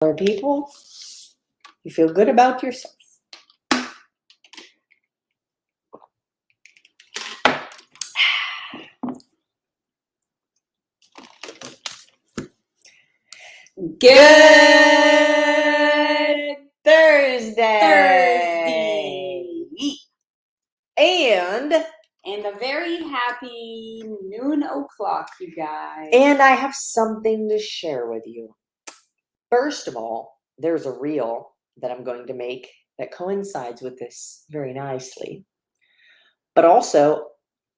Other people, you feel good about yourself. Good Thursday. And a very happy noon o'clock, you guys. And I have something to share with you. First of all, there's a reel that I'm going to make that coincides with this very nicely. But also,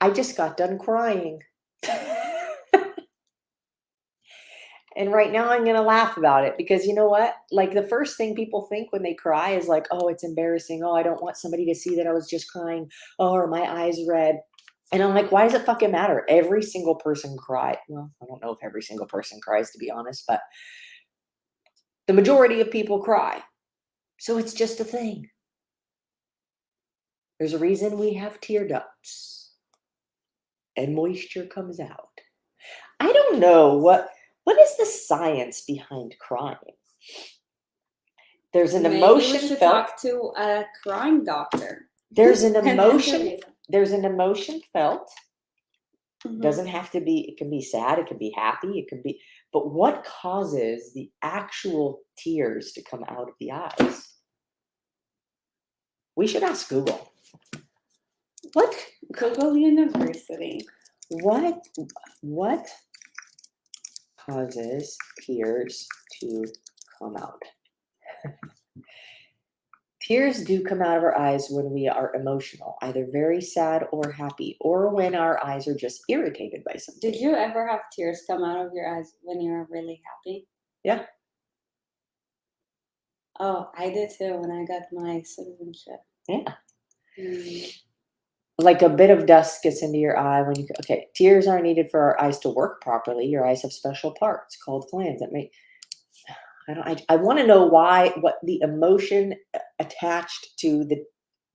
I just got done crying. And right now I'm going to laugh about it because you know what? Like the first thing people think when they cry is like, oh, it's embarrassing. Oh, I don't want somebody to see that I was just crying. Oh, are my eyes red? And I'm like, why does it fucking matter? Every single person cried. Well, I don't know if every single person cries, to be honest, but the majority of people cry. So it's just a thing. There's a reason we have tear ducts and moisture comes out. I don't know what is the science behind crying. There's an emotion Maybe we should felt. talk to a crying doctor. There's an emotion. There's an emotion felt. Mhm. Doesn't have to be. It can be sad. It can be happy. It can be. But what causes the actual tears to come out of the eyes? We should ask Google. What? Google University. What causes tears to come out? Tears do come out of our eyes when we are emotional, either very sad or happy, or when our eyes are just irritated by something. Did you ever have tears come out of your eyes when you were really happy? Yeah. Oh, I did too when I got my citizenship. Yeah. Mm. Like a bit of dust gets into your eye when you. Okay, tears are needed for our eyes to work properly. Your eyes have special parts called glands that make. I want to know what the emotion attached to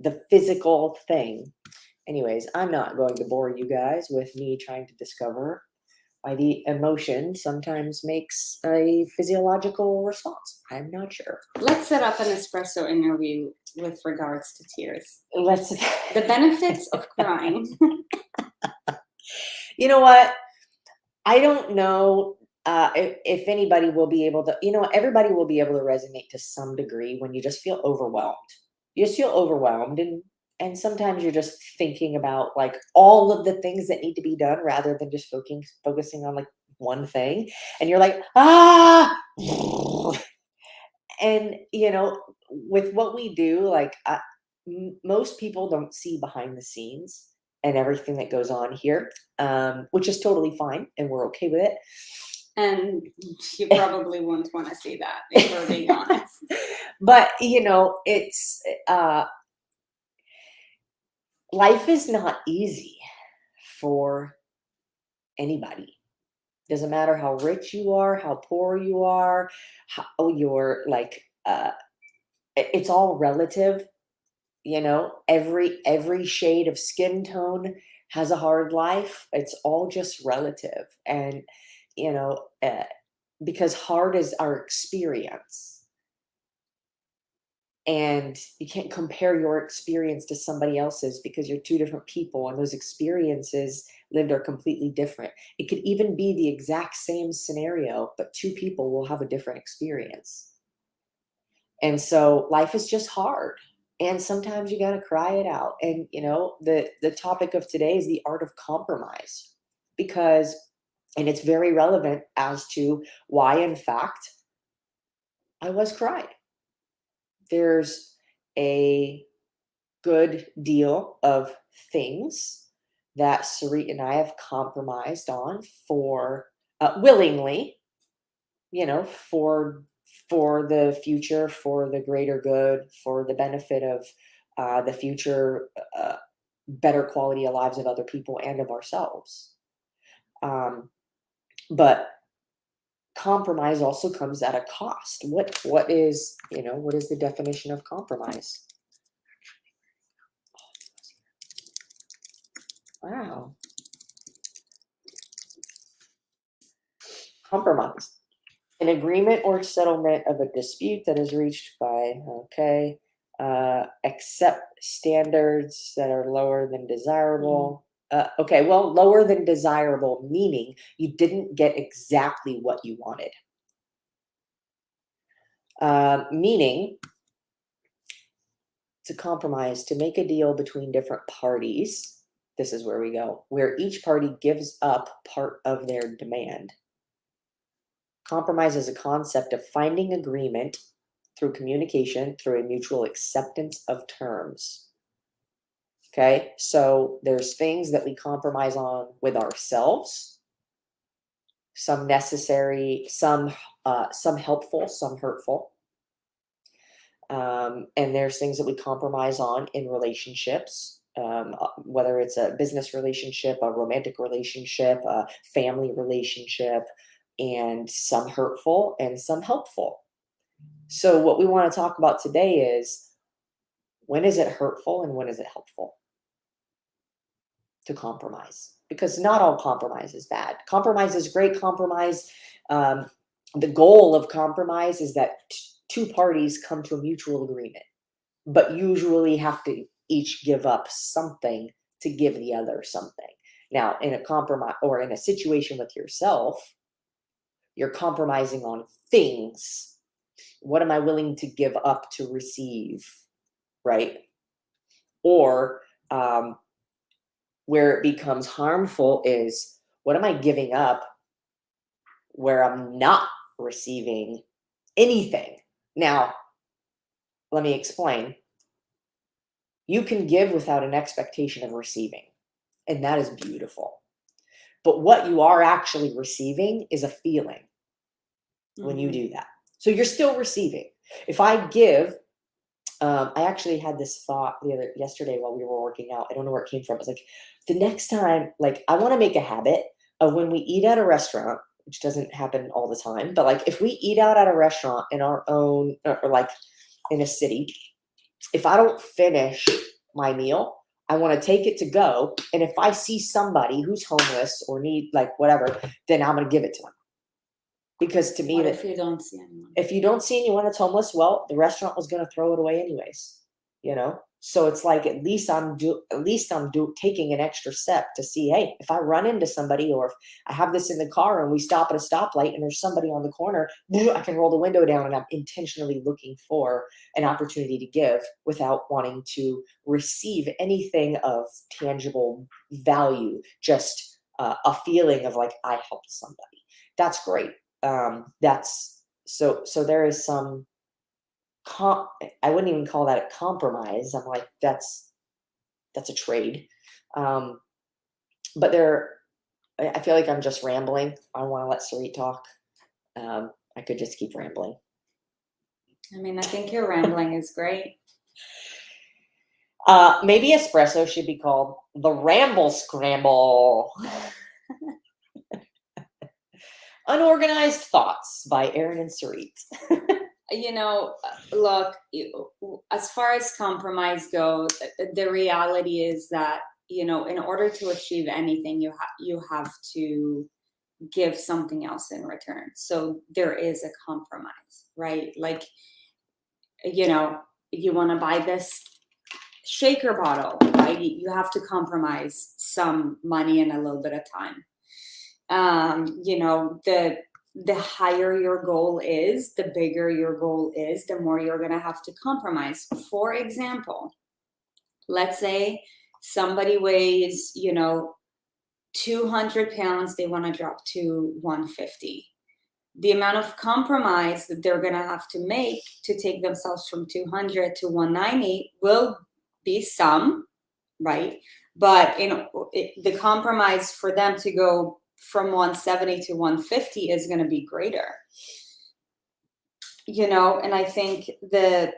the physical thing. Anyways, I'm not going to bore you guys with me trying to discover why the emotion sometimes makes a physiological response. I'm not sure. Let's set up an espresso interview with regards to tears. Let's. The benefits of crying. You know what? I don't know if anybody will be able to, everybody will be able to resonate to some degree when you just feel overwhelmed. You just feel overwhelmed and sometimes you're just thinking about like all of the things that need to be done rather than just focusing on like one thing. And you're like, ah, and with what we do, like most people don't see behind the scenes and everything that goes on here, which is totally fine and we're okay with it. And you probably wouldn't want to see that, if we're being honest. But it's life is not easy for anybody. Doesn't matter how rich you are, how poor you are, how you're like it's all relative. Every shade of skin tone has a hard life. It's all just relative. And because hard is our experience, and you can't compare your experience to somebody else's because you're two different people and those experiences lived are completely different. It could even be the exact same scenario, but two people will have a different experience. And so life is just hard. And sometimes you got to cry it out. And the topic of today is the art of compromise, and it's very relevant as to why in fact I was crying. There's a good deal of things that Sarit and I have compromised on for willingly, for the future, for the greater good, for the benefit of the future, better quality of lives of other people and of ourselves. But compromise also comes at a cost. What is the definition of compromise? Wow. Compromise. An agreement or settlement of a dispute that is reached by, okay, accept standards that are lower than desirable. Okay, well, lower than desirable, meaning you didn't get exactly what you wanted. Meaning to compromise, to make a deal between different parties. This is where we go, where each party gives up part of their demand. Compromise is a concept of finding agreement through communication, through a mutual acceptance of terms. Okay, so there's things that we compromise on with ourselves, some necessary, some helpful, some hurtful. And there's things that we compromise on in relationships, whether it's a business relationship, a romantic relationship, a family relationship, and some hurtful and some helpful. So, what we want to talk about today is, when is it hurtful and when is it helpful to compromise? Because not all compromise is bad. Compromise is great. Compromise, the goal of compromise is that two parties come to a mutual agreement, but usually have to each give up something to give the other something. Now, in a compromise or in a situation with yourself, you're compromising on things. What am I willing to give up to receive? Right? Or where it becomes harmful is, what am I giving up where I'm not receiving anything? Now, let me explain. You can give without an expectation of receiving, and that is beautiful. But what you are actually receiving is a feeling when you do that. So you're still receiving. If I give, I actually had this thought yesterday while we were working out. I don't know where it came from. It's like, the next time, like, I want to make a habit of when we eat at a restaurant, which doesn't happen all the time, but like if we eat out at a restaurant in our own, or like in a city, if I don't finish my meal, I want to take it to go. And if I see somebody who's homeless or need like whatever, then I'm going to give it to them. Because to me, What that if you don't see anyone? if you don't see anyone that's homeless, well, the restaurant was going to throw it away anyways, you know? So it's like, at least I'm taking an extra step to see, hey, if I run into somebody, or if I have this in the car and we stop at a stoplight and there's somebody on the corner, I can roll the window down, and I'm intentionally looking for an opportunity to give without wanting to receive anything of tangible value, just a feeling of like, I helped somebody. That's great. That's so there is some I wouldn't even call that a compromise. I'm like, that's a trade. Um, but I feel like I'm just rambling. I want to let Sarit talk. I could just keep rambling. I mean, I think your rambling is great. Maybe espresso should be called the Ramble Scramble. Unorganized Thoughts by Erin and Sarit. You know, look, as far as compromise goes, the reality is that, you know, in order to achieve anything, you have to give something else in return. So there is a compromise, right? Like, you know, you want to buy this shaker bottle, right? You have to compromise some money and a little bit of time. You know, the higher your goal is, the bigger your goal is, the more you're going to have to compromise. For example, let's say somebody weighs, you know, 200 pounds, they want to drop to 150. The amount of compromise that they're going to have to make to take themselves from 200 to 190 will be some, right? But the compromise for them to go from 170 to 150 is going to be greater. You know, and I think the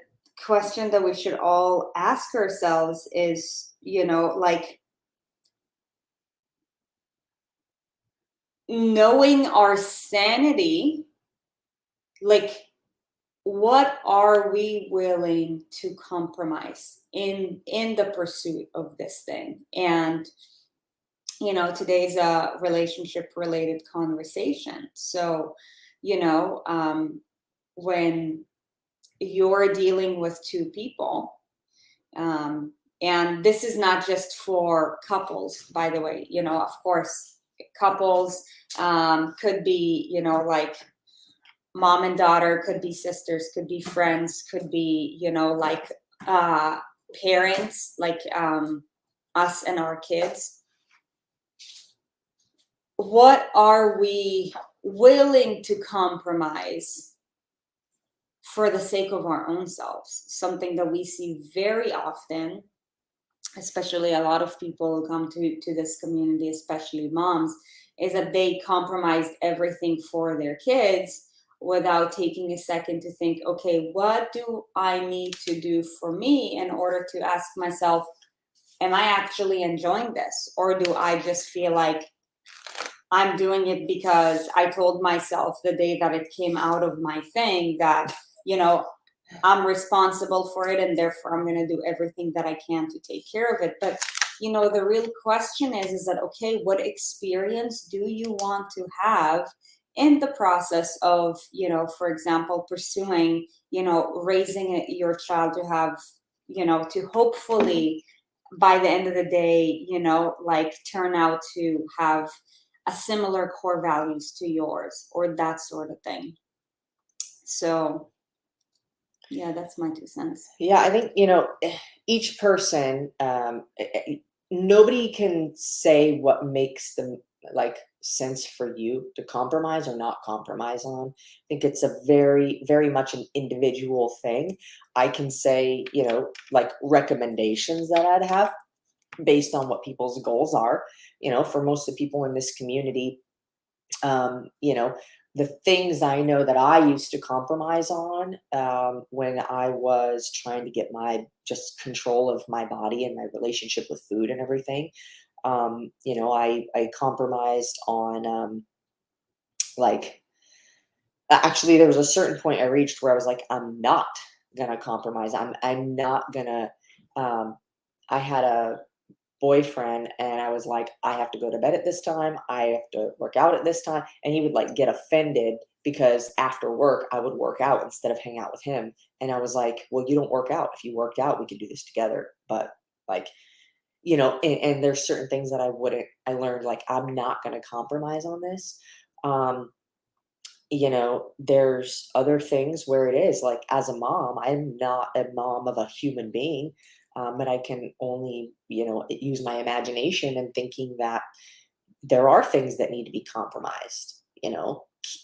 question that we should all ask ourselves is, you know, like, knowing our sanity, like, what are we willing to compromise in the pursuit of this thing? And, you know, today's a relationship related conversation. So you know, when you're dealing with two people. Um, and this is not just for couples, by the way, you know, of course, couples could be, you know, like mom and daughter, could be sisters, could be friends, could be, you know, like uh, parents, like us and our kids. What are we willing to compromise for the sake of our own selves? Something that we see very often, especially a lot of people who come to this community, especially moms, is that they compromised everything for their kids without taking a second to think, okay, what do I need to do for me in order to ask myself, am I actually enjoying this? Or do I just feel like I'm doing it because I told myself the day that it came out of my thing that, you know, I'm responsible for it and therefore I'm going to do everything that I can to take care of it. But, you know, the real question is that, okay, what experience do you want to have in the process of, you know, for example, pursuing, you know, raising your child to have, you know, to hopefully by the end of the day, you know, like turn out to have a similar core values to yours or that sort of thing. So, yeah, that's my 2 cents. Yeah, I think, each person, nobody can say what makes them like sense for you to compromise or not compromise on. I think it's a very, very much an individual thing. I can say, like recommendations that I'd have based on what people's goals are. For most of the people in this community, um, you know, the things I know that I used to compromise on when I was trying to get my just control of my body and my relationship with food and everything. I compromised on like actually there was a certain point I reached where I was like, I'm not gonna compromise. I'm not gonna. Um, I had a boyfriend and I was like, I have to go to bed at this time. I have to work out at this time. And he would like get offended because after work I would work out instead of hang out with him. And I was like, well, you don't work out. If you worked out, we could do this together. But like, and there's certain things that I learned like I'm not gonna compromise on this. Um, there's other things where it is like as a mom, I'm not a mom of a human being. And I can only, use my imagination and thinking that there are things that need to be compromised.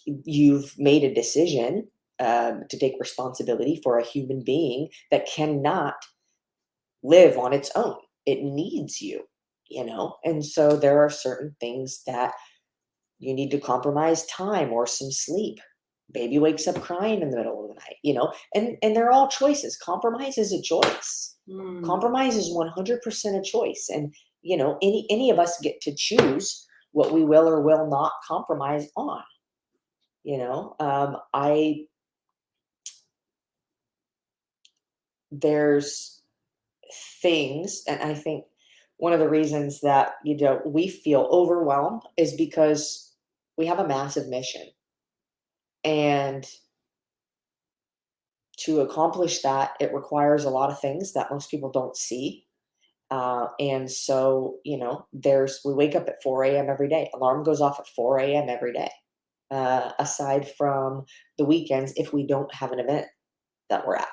You've made a decision to take responsibility for a human being that cannot live on its own. It needs you, and so there are certain things that you need to compromise time or some sleep. Baby wakes up crying in the middle of the night, and they're all choices. Compromise is a choice. Hmm. Compromise is 100% a choice. And, any of us get to choose what we will or will not compromise on. I there's things, and I think one of the reasons that, we feel overwhelmed is because we have a massive mission. And to accomplish that, it requires a lot of things that most people don't see. And so, we wake up at 4 a.m. every day. Alarm goes off at 4 a.m. every day. Aside from the weekends, if we don't have an event that we're at.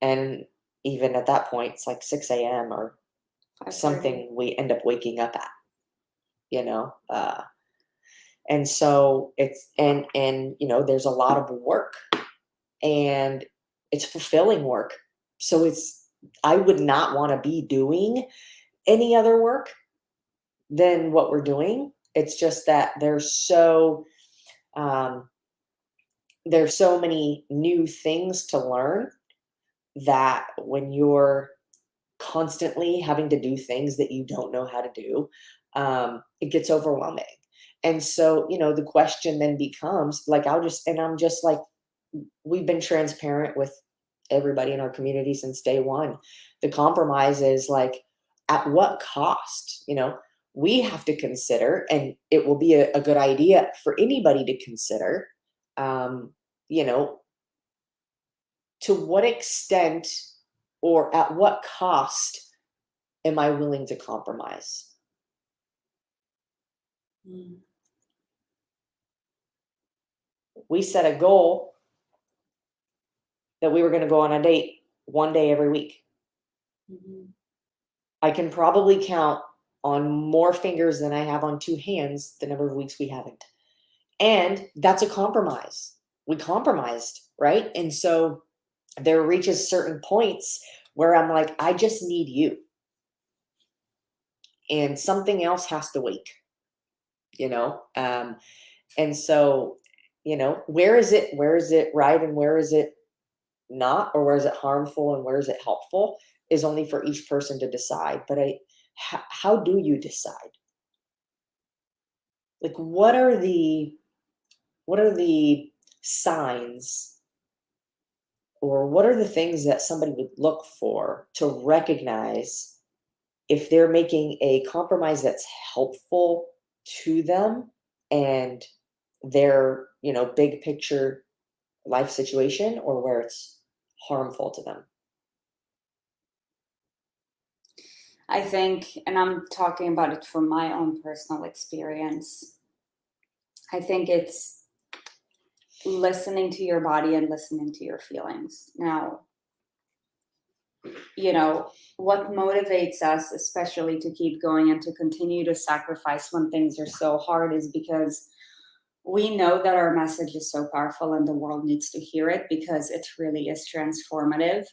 And even at that point, it's like 6 a.m. or 5:30. something we end up waking up at, you know? And so there's a lot of work and it's fulfilling work. So I would not want to be doing any other work than what we're doing. It's just that um, there's so many new things to learn that when you're constantly having to do things that you don't know how to do, it gets overwhelming. And so, the question then becomes like, I'm just like, we've been transparent with everybody in our community since day one. The compromise is like, at what cost? we have to consider, and it will be a good idea for anybody to consider, um, you know, to what extent or at what cost am I willing to compromise? Mm. We set a goal that we were going to go on a date one day every week. Mhm. I can probably count on more fingers than I have on two hands the number of weeks we haven't. And that's a compromise. We compromised, right? And so there reaches certain points where I'm like, I just need you. And something else has to wait, you know? And so, where is it right and where is it not, or where is it harmful and where is it helpful is only for each person to decide. But how do you decide? Like, what are the signs, or what are the things that somebody would look for to recognize if they're making a compromise that's helpful to them and their, big picture life situation, or where it's harmful to them? I think, and I'm talking about it from my own personal experience, I think it's listening to your body and listening to your feelings. Now, what motivates us, especially to keep going and to continue to sacrifice when things are so hard, is because we know that our message is so powerful and the world needs to hear it because it really is transformative.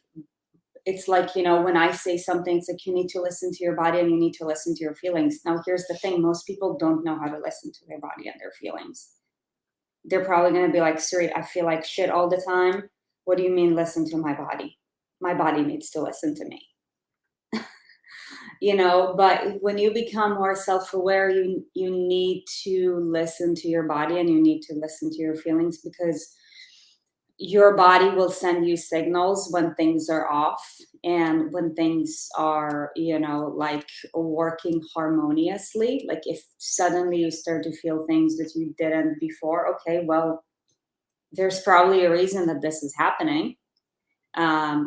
It's like, when I say something, it's like you need to listen to your body and you need to listen to your feelings. Now, here's the thing: most people don't know how to listen to their body and their feelings. They're probably going to be like, Suri, I feel like shit all the time. What do you mean, listen to my body? My body needs to listen to me. But when you become more self-aware, you need to listen to your body and you need to listen to your feelings, because your body will send you signals when things are off and when things are, like working harmoniously. Like if suddenly you start to feel things that you didn't before, okay, well, there's probably a reason that this is happening.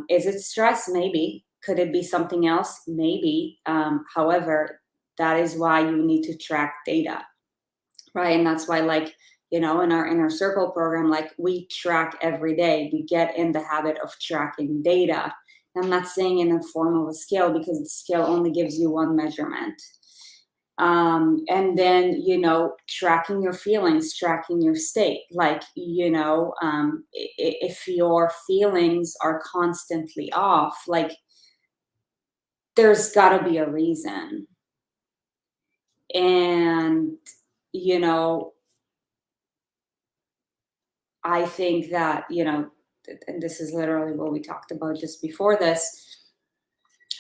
Is it stress? Maybe. Could it be something else? Maybe. However, that is why you need to track data, right? And that's why, like, in our inner circle program, like, we track every day. We get in the habit of tracking data. I'm not saying in the form of a scale, because the scale only gives you one measurement. And then, tracking your feelings, tracking your state. Like, if your feelings are constantly off, like, there's got to be a reason. And, you know, I think that, and this is literally what we talked about just before this.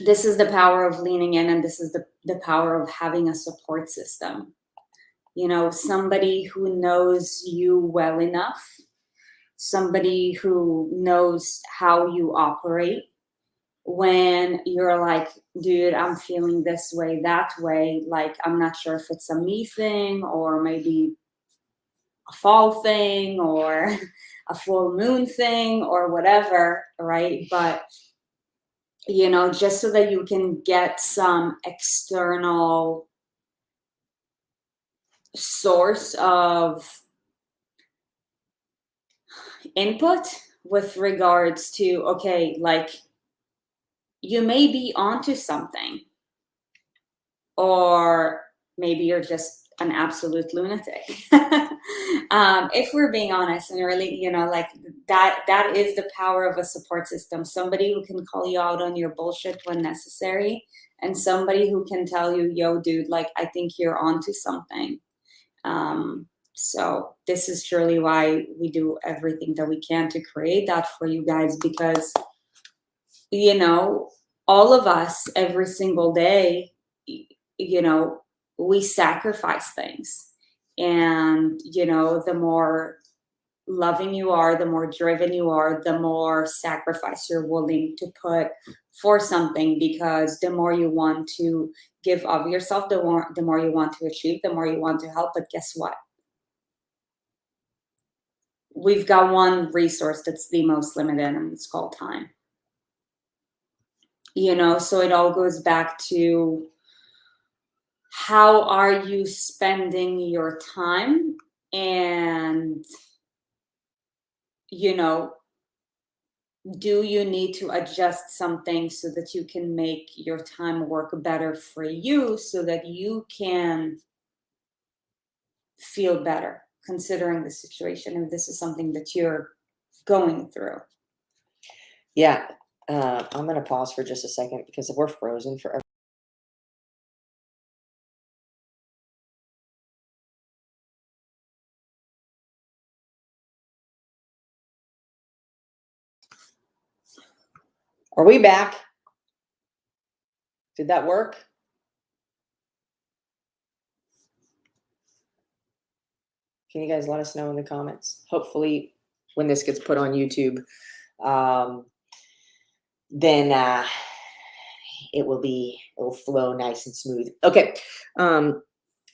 This is the power of leaning in, and this is the power of having a support system. Somebody who knows you well enough, somebody who knows how you operate when you're like, dude, I'm feeling this way, that way. Like, I'm not sure if it's a me thing or maybe a fall thing or a full moon thing or whatever, right? But, just so that you can get some external source of input with regards to, okay, like, you may be onto something, or maybe you're just an absolute lunatic. If we're being honest, and really, like, that is the power of a support system. Somebody who can call you out on your bullshit when necessary, and somebody who can tell you, yo, dude, like, I think you're onto something. So this is surely why we do everything that we can to create that for you guys, because, all of us every single day, we sacrifice things. And, the more loving you are, the more driven you are, the more sacrifice you're willing to put for something, because the more you want to give of yourself, the more you want to achieve, the more you want to help. But guess what? We've got one resource that's the most limited, and it's called time. So it all goes back to, how are you spending your time? And, do you need to adjust something so that you can make your time work better for you, so that you can feel better considering the situation, if this is something that you're going through? Yeah. I'm going to pause for just a second because we're frozen for. Are we back? Did that work? Can you guys let us know in the comments? Hopefully, when this gets put on YouTube, then it will flow nice and smooth. Okay.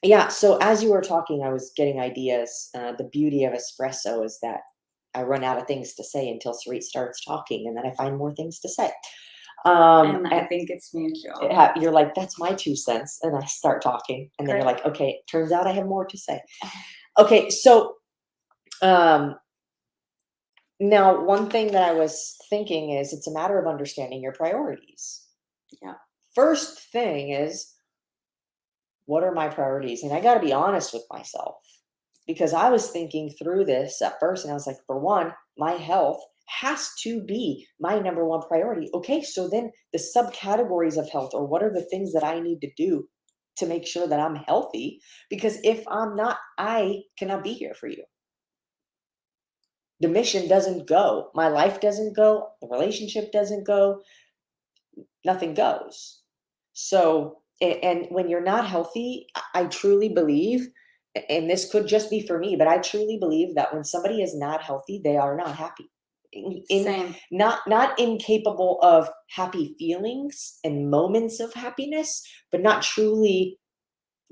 Yeah. So as you were talking, I was getting ideas. The beauty of espresso is that I run out of things to say until Sarit starts talking, and then I find more things to say. And I think it's mutual. You're like, that's my 2 cents. And I start talking. And then you're like, okay, turns out I have more to say. Okay. So now one thing that I was thinking is, it's a matter of understanding your priorities. Yeah. First thing is, what are my priorities? And I got to be honest with myself, because I was thinking through this at first, and I was like, for one, my health has to be my number one priority. Okay, so then the subcategories of health, or what are the things that I need to do to make sure that I'm healthy? Because if I'm not, I cannot be here for you. The mission doesn't go. My life doesn't go. The relationship doesn't go. Nothing goes. So, and when you're not healthy, I truly believe, and this could just be for me, but I truly believe that when somebody is not healthy, they are not happy. Same. Not incapable of happy feelings and moments of happiness, but not truly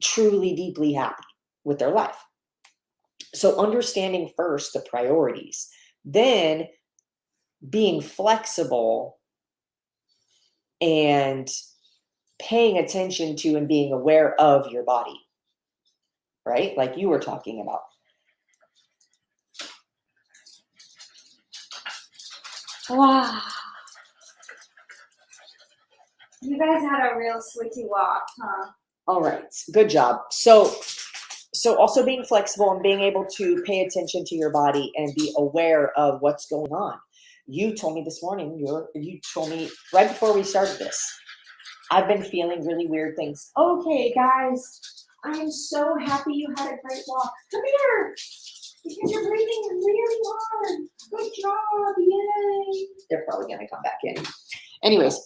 deeply happy with their life. So understanding first the priorities, then being flexible and paying attention to and being aware of your body, right? Like you were talking about. Wow. You guys had a real switchy walk, huh? All right. Good job. So also being flexible and being able to pay attention to your body and be aware of what's going on. You told me this morning, you told me right before we started this, I've been feeling really weird things. Okay, guys, I am so happy you had a great walk. Come here, because you're breathing really hard. Good job, yay. They're probably going to come back in. Anyways,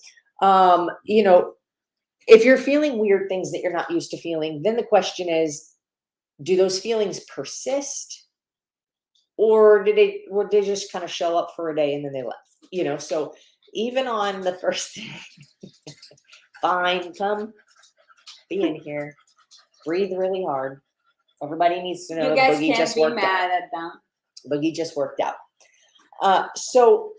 if you're feeling weird things that you're not used to feeling, then the question is, do those feelings persist, or did they just kind of show up for a day and then they left? So even on the first day, fine, come be in here, breathe really hard. Everybody needs to know you guys Boogie can't just be worked mad out. at them. Boogie just worked out. So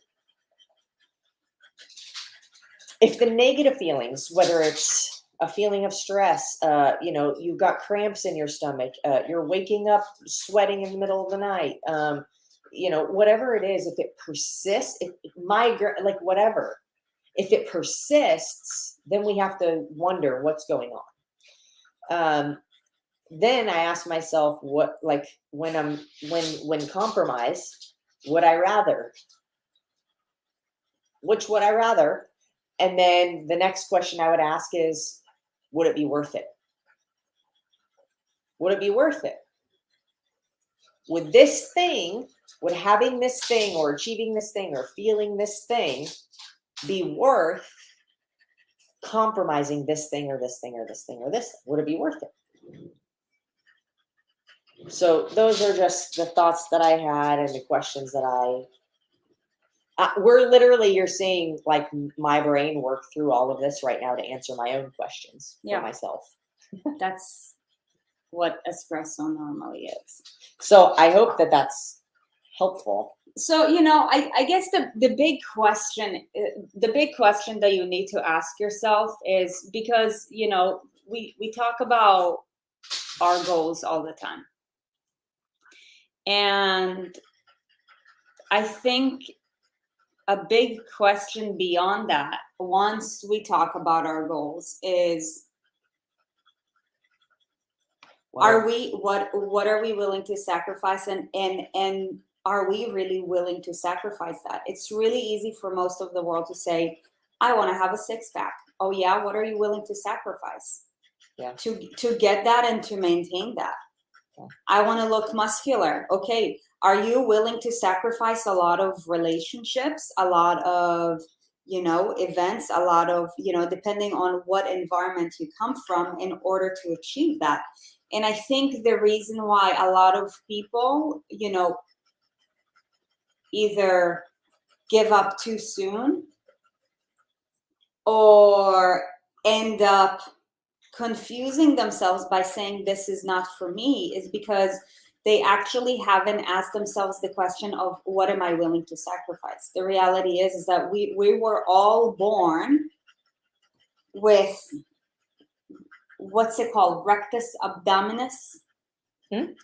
if the negative feelings, whether it's a feeling of stress, you've got cramps in your stomach, you're waking up sweating in the middle of the night, whatever it is, if it persists, whatever, if it persists, then we have to wonder what's going on. Then I ask myself, when compromised, would I rather? Which would I rather? And then the next question I would ask is, would it be worth it? Would it be worth it? Would having this thing or achieving this thing or feeling this thing be worth compromising this thing or this thing or this thing or this thing? Would it be worth it? So those are just the thoughts that I had and the questions that we're literally, you're seeing like my brain work through all of this right now to answer my own questions for Yeah. myself. That's what espresso normally is. So I hope that that's helpful. So, I guess the big question, that you need to ask yourself is, because, we talk about our goals all the time. And I think a big question beyond that, once we talk about our goals, is, are we, what are we willing to sacrifice, and are we really willing to sacrifice that? It's really easy for most of the world to say, I want to have a six-pack. Oh yeah, what are you willing to sacrifice? Yeah. To get that and to maintain that. Yeah. I want to look muscular. Okay, are you willing to sacrifice a lot of relationships, a lot of events, a lot of depending on what environment you come from, in order to achieve that? And I think the reason why a lot of people either give up too soon or end up confusing themselves by saying this is not for me, is because they actually haven't asked themselves the question of, what am I willing to sacrifice? The reality is that we were all born with, what's it called, rectus abdominis.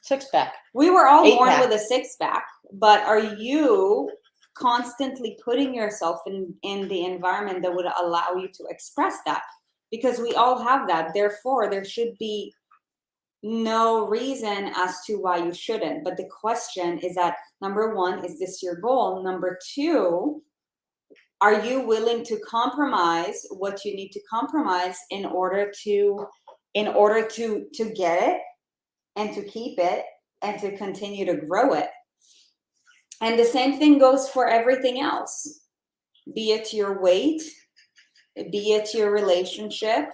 Six-pack. We were all born Eight-pack. with a six-pack, but are you constantly putting yourself in the environment that would allow you to express that? Because we all have that. Therefore, there should be no reason as to why you shouldn't. But the question is that, number one, is this your goal? Number two, are you willing to compromise what you need to compromise in order to get it, and to keep it, and to continue to grow it? And the same thing goes for everything else, be it your weight, be it your relationship,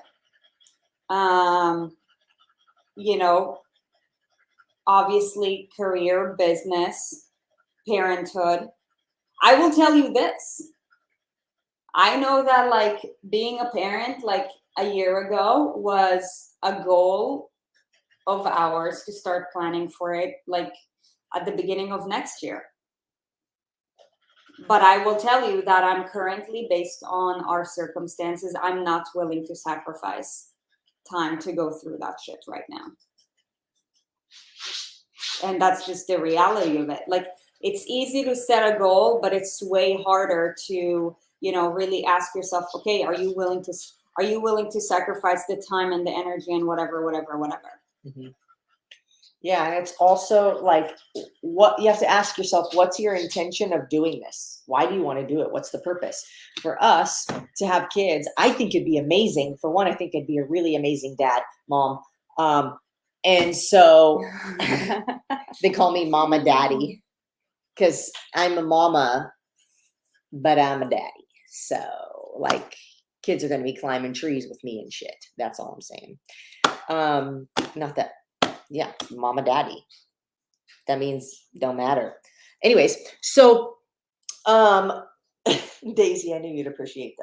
obviously career, business, parenthood. I will tell you this. I know that, like, being a parent, like, a year ago was a goal of ours to start planning for it, like, at the beginning of next year. But I will tell you that I'm currently, based on our circumstances, I'm not willing to sacrifice time to go through that shit right now. And that's just the reality of it. Like, it's easy to set a goal, but it's way harder to, really ask yourself, okay, are you willing to sacrifice the time and the energy and whatever. Mm-hmm. Yeah, and it's also like, what you have to ask yourself, what's your intention of doing this? Why do you want to do it? What's the purpose? For us to have kids, I think it'd be amazing. For one, I think it'd be a really amazing dad, mom. And so they call me Mama Daddy because I'm a mama, but I'm a daddy. So, like, kids are going to be climbing trees with me and shit. That's all I'm saying. Not that, yeah, Mama Daddy. That means don't matter. Anyways, so Daisy, I knew you'd appreciate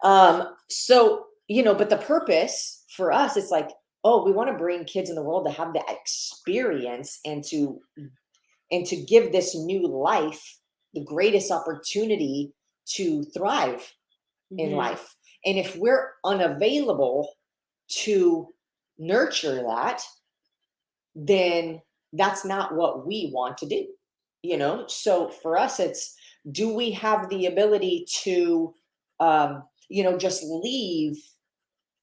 that. So, but the purpose for us, it's like, oh, we want to bring kids in the world to have the experience and to give this new life the greatest opportunity to thrive in life. And if we're unavailable to nurture that, then that's not what we want to do, So for us, it's, do we have the ability to, just leave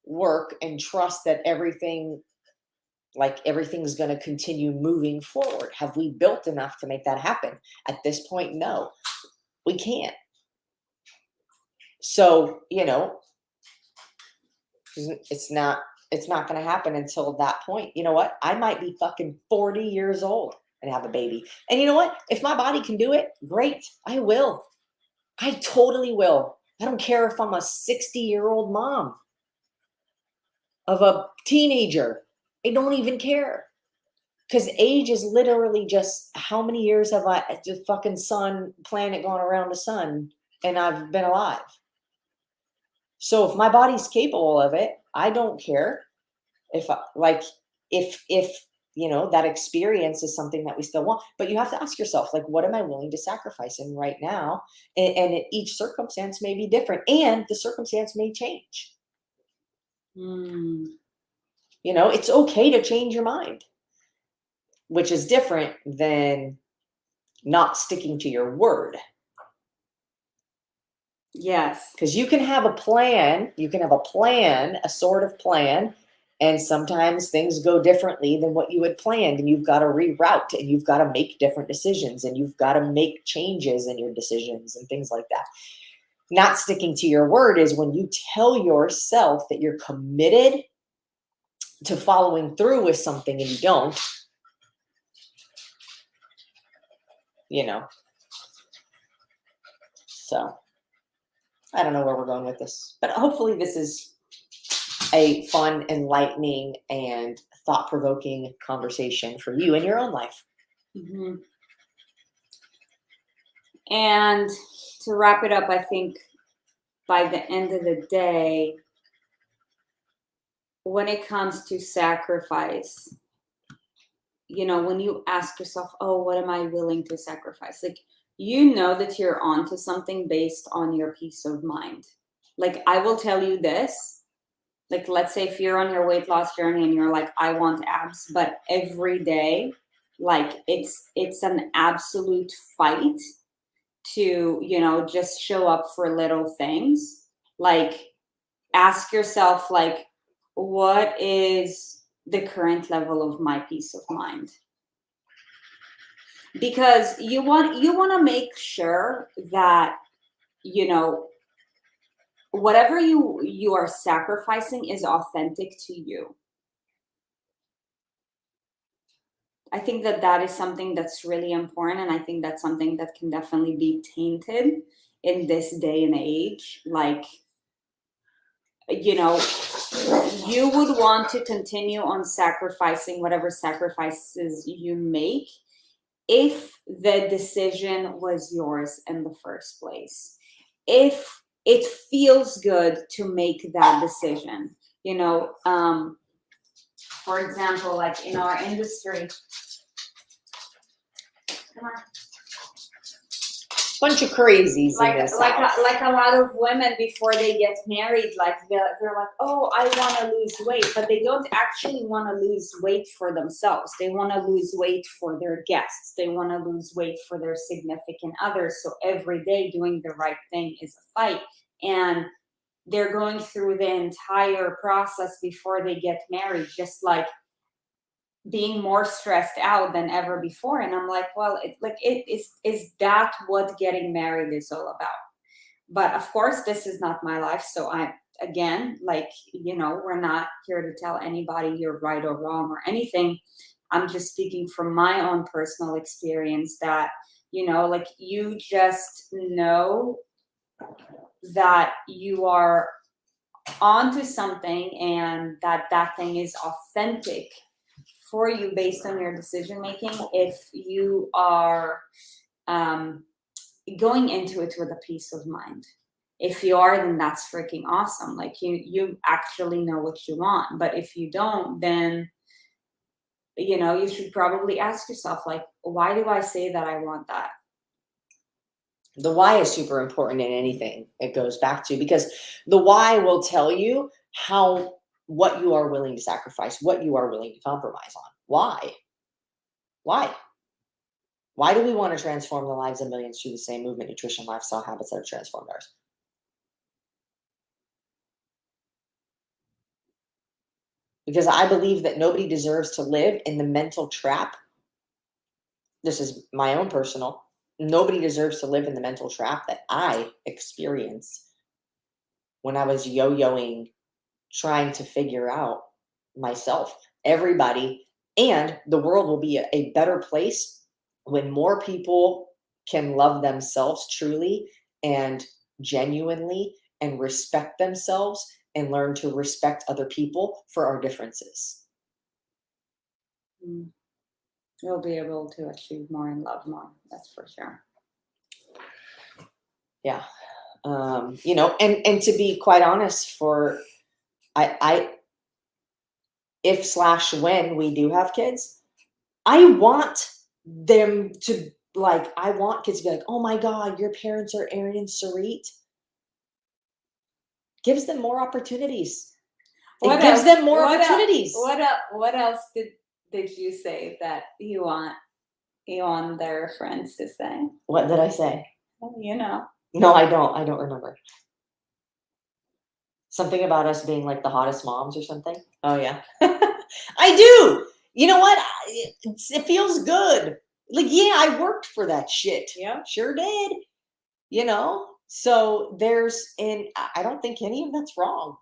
work and trust that everything's going to continue moving forward? Have we built enough to make that happen? At this point, no, we can't. So, it's not going to happen until that point. You know what? I might be fucking 40 years old and have a baby. And you know what? If my body can do it, great. I will. I totally will. I don't care if I'm a 60-year-old mom of a teenager. I don't even care. Because age is literally just how many years have the fucking planet gone around the sun and I've been alive. So if my body's capable of it, I don't care if that experience is something that we still want. But you have to ask yourself, like, what am I willing to sacrifice in right now? And each circumstance may be different, and the circumstance may change. It's okay to change your mind, which is different than not sticking to your word. Yes. Because you can have a plan, a sort of plan, and sometimes things go differently than what you had planned, and you've got to reroute, and you've got to make different decisions, and you've got to make changes in your decisions and things like that. Not sticking to your word is when you tell yourself that you're committed to following through with something and you don't. So I don't know where we're going with this, but hopefully this is a fun, enlightening, and thought-provoking conversation for you in your own life. Mm-hmm. And to wrap it up, I think by the end of the day, when it comes to sacrifice, when you ask yourself, oh, what am I willing to sacrifice? Like, that you're onto something based on your peace of mind. Like, I will tell you this, like, let's say if you're on your weight loss journey and you're like, I want abs, but every day, like, it's an absolute fight to, just show up for little things. Like, ask yourself, like, what is the current level of my peace of mind? Because you want to make sure that whatever you are sacrificing is authentic to you. I think that is something that's really important, and I think that's something that can definitely be tainted in this day and age. Like, you would want to continue on sacrificing whatever sacrifices you make if the decision was yours in the first place. If it feels good to make that decision, for example, like in our industry, come on. Bunch of crazies like in this like house. like a lot of women before they get married, like they're like, oh, I want to lose weight, but they don't actually want to lose weight for themselves. They want to lose weight for their guests. They want to lose weight for their significant others. So every day doing the right thing is a fight, and they're going through the entire process before they get married, just like being more stressed out than ever before. And I'm like, well, is that what getting married is all about? But of course, this is not my life. So again, like, we're not here to tell anybody you're right or wrong or anything. I'm just speaking from my own personal experience that, like, you just know that you are onto something and that thing is authentic for you based on your decision making. If you are going into it with a peace of mind, if you are, then that's freaking awesome. Like, you actually know what you want. But if you don't, then you should probably ask yourself, like, why do I say that I want that? The why is super important in anything it goes back to, because the why will tell you what you are willing to sacrifice, what you are willing to compromise on. Why? Why do we want to transform the lives of millions through the same movement, nutrition, lifestyle habits that have transformed ours? Because I believe that nobody deserves to live in the mental trap. This is my own personal. Nobody deserves to live in the mental trap that I experienced when I was yo-yoing, trying to figure out myself. Everybody and the world will be a better place when more people can love themselves truly and genuinely and respect themselves and learn to respect other people for our differences. you'll be able to achieve more and love more. That's for sure. Yeah. You know, and to be quite honest, I if slash when we do have kids, I want them to like, I want kids to be like, oh my God, your parents are Aaron and Sarit. Gives them more opportunities. It gives them more opportunities. What else did you say that you want their friends to say? What did I say? Well, you know. No, I don't. I don't remember. Something about us being like the hottest moms or something. Oh yeah, I do. You know what? It feels good. Like, yeah, I worked for that shit. Yeah. Sure did. You know. So there's, and I don't think any of that's wrong.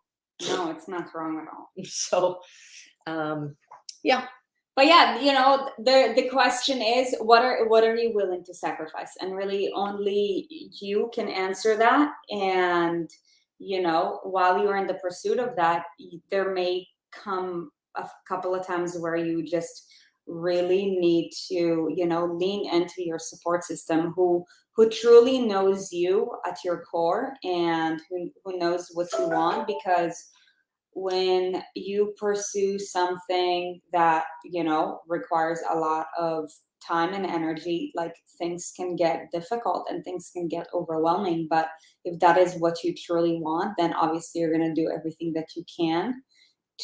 No, it's not wrong at all. So, yeah. But yeah, you know, the question is, what are you willing to sacrifice? And really, only you can answer that. And you know, while you're in the pursuit of that, there may come a couple of times where you just really need to, you know, lean into your support system, who truly knows you at your core, and who knows what you want. Because when you pursue something that, you know, requires a lot of time and energy, like, things can get difficult and things can get overwhelming. But if that is what you truly want, then obviously you're going to do everything that you can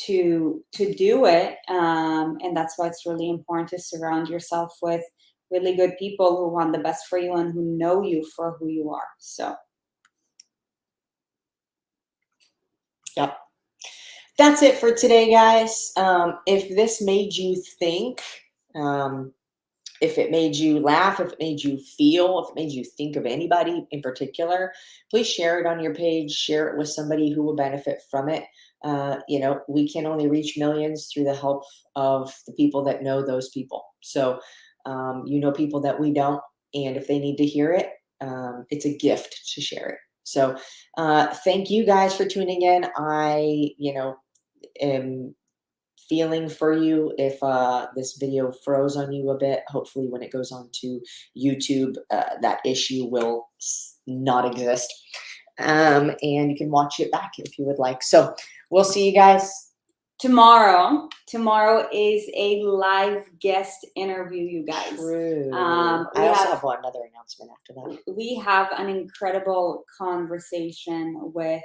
to do it. And that's why it's really important to surround yourself with really good people who want the best for you and who know you for who you are. So Yep. That's it for today, guys. If this made you think, if it made you laugh, if it made you feel, if it made you think of anybody in particular, please share it on your page, share it with somebody who will benefit from it. You know, we can only reach millions through the help of the people that know those people. So, you know, people that we don't, and if they need to hear it, it's a gift to share it. So, thank you guys for tuning in. I, you know, am feeling for you if this video froze on you a bit. Hopefully when it goes on to YouTube, that issue will not exist. And you can watch it back if you would like. So we'll see you guys. tomorrow is a live guest interview, you guys. True. We I also have one other announcement after that. We have an incredible conversation with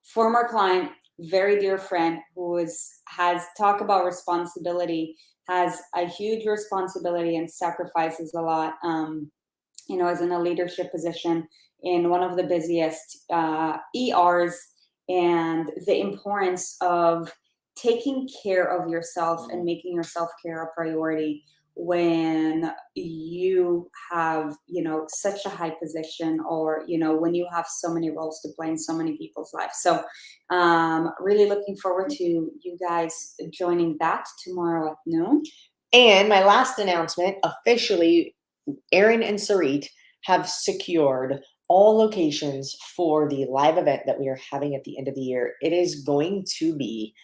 former client, very dear friend, who has talked about responsibility, has a huge responsibility and sacrifices a lot. You know, is in a leadership position in one of the busiest ERs, and the importance of taking care of yourself and making your self-care a priority when you have, you know, such a high position, or, you know, when you have so many roles to play in so many people's lives. So really looking forward to you guys joining that tomorrow at noon. And my last announcement, officially, Aaron and Sarit have secured all locations for the live event that we are having at the end of the year. It is going to be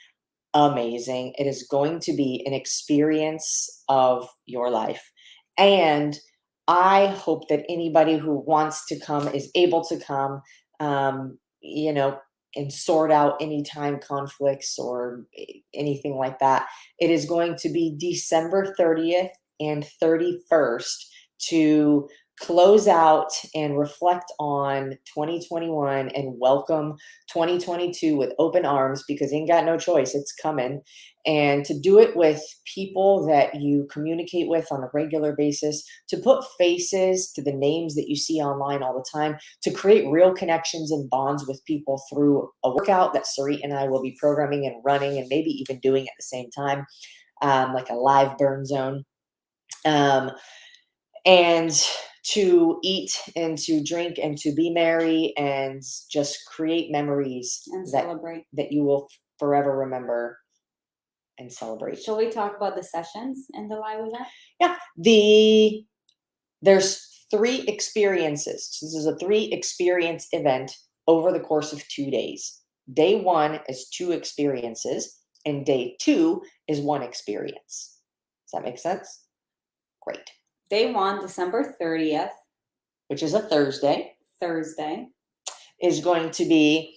amazing. It is going to be an experience of your life. And I hope that anybody who wants to come is able to come, you know, and sort out any time conflicts or anything like that. It is going to be December 30th and 31st to close out and reflect on 2021 and welcome 2022 with open arms, because ain't got no choice, it's coming. And to do it with people that you communicate with on a regular basis, to put faces to the names that you see online all the time, to create real connections and bonds with people through a workout that Sarit and I will be programming and running and maybe even doing at the same time, like a live burn zone. And to eat and to drink and to be merry and just create memories And celebrate. that you will forever remember and celebrate. Shall we talk about the sessions in the live event? Yeah, there's 3 experiences. So this is a 3 experience event over the course of 2 days. Day 1 is 2 experiences and day 2 is 1 experience. Does that make sense? Great. Day one, December 30th, Which is a Thursday, Thursday. is going to be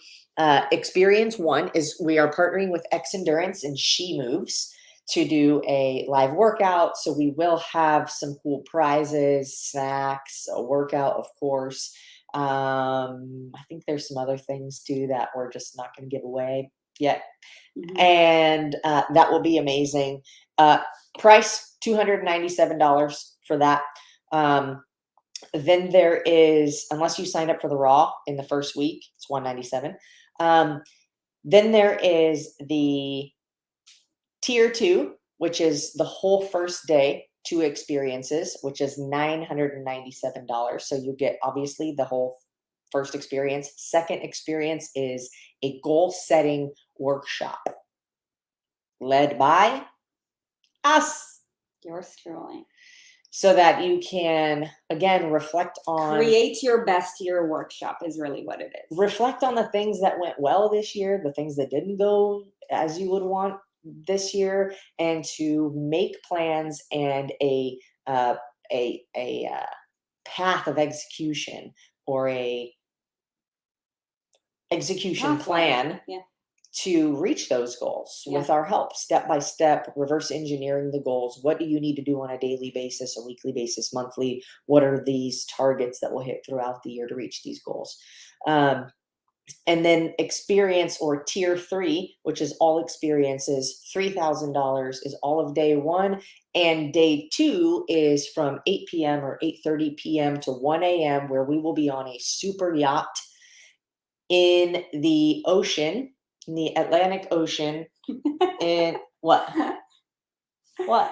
experience one is we are partnering with X Endurance and She Moves to do a live workout. So we will have some cool prizes, snacks, a workout, of course. I think there's some other things too that we're just not going to give away yet. Mhm. And that will be amazing. Price $297 for that. Then there is, unless you signed up for the Raw in the first week, it's $197. Then there is the Tier 2, which is the whole first day, 2 experiences, which is $997. So you get obviously the whole first experience. Second experience is a goal setting workshop led by us, Yours truly. so that you can again reflect on Create your best year workshop is really what it is. reflect on the things that went well this year, the things that didn't go as you would want this year, and to make plans and a path of execution, or a execution Pathway. plan Yeah. to reach those goals Yeah. with our help, step by step, reverse engineering the goals. What do you need to do on a daily basis, a weekly basis, monthly? What are these targets that will hit throughout the year to reach these goals? And then experience, or tier 3, which is all experiences, $3,000 is all of day 1. And day 2 is from 8 p.m. or 8:30 p.m. to 1 a.m., where we will be on a super yacht in the ocean, in the Atlantic Ocean. In what? What?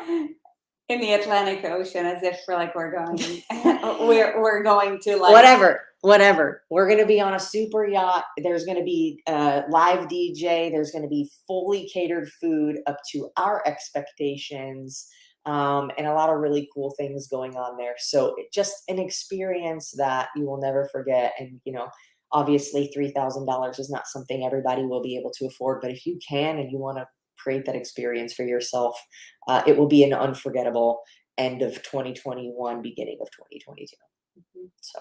In the Atlantic Ocean, as if we're going we're going to like Whatever. We're going to be on a super yacht. There's going to be live DJ. There's going to be fully catered food up to our expectations, and a lot of really cool things going on there. So just an experience that you will never forget. And obviously $3,000 is not something everybody will be able to afford, but if you can and you want to create that experience for yourself, it will be an unforgettable end of 2021, beginning of 2022. So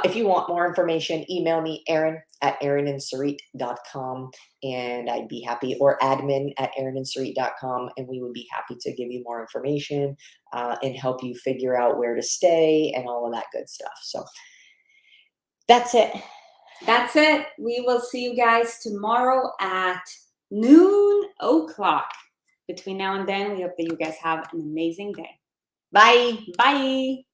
if you want more information, email me, Erin at erinandsarit.com, and I'd be happy, or admin at erinandsarit.com, and we would be happy to give you more information and help you figure out where to stay and all of that good stuff. So that's it. That's it. We will see you guys tomorrow at noon o'clock. Between now and then, we hope that you guys have an amazing day. Bye. Bye.